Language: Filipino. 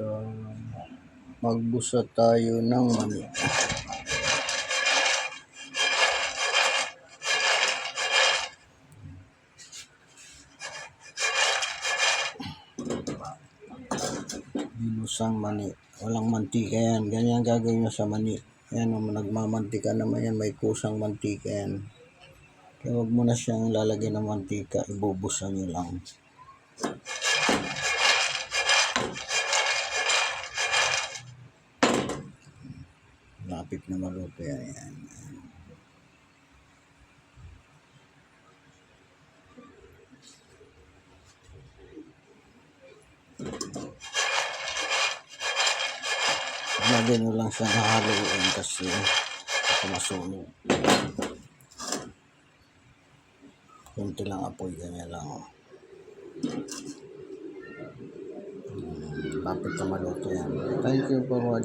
So, magbusa tayo ng mani. Binusang mani. Walang mantika yan. Ganyan gagawin nyo sa mani. Yan, nagmamantika naman yan. May kusang mantika yan. Kaya huwag mo na siyang lalagyan ng mantika. Ibubusan nyo lang. Lapit na maluto yan. Yan. Lagyan nyo lang siya nahaluin kasi masunog. Kunti lang apoy, ganyan lang. Lapit na maluto yan. Thank you for watching.